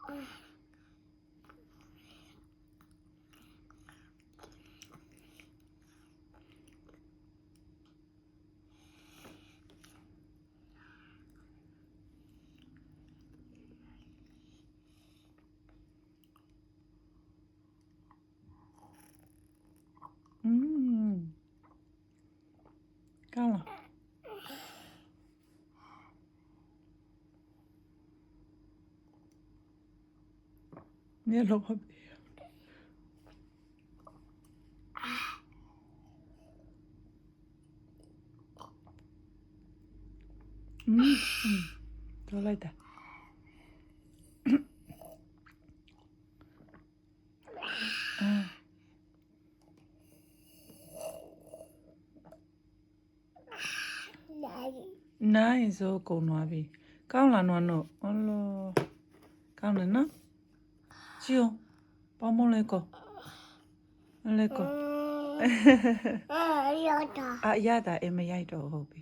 ကောင်းလားမျက်လုံးမပေးတော်လိုက်တာနိုင်ဆိုကုန်သွားပြီကောင်းလားနော်နော်အလောကောင်းတယ်နော်ချီအောင်ပေါမလဲကောလဲကောရတာအရတာအမရိုက်တော့ဟုတ်ပြီ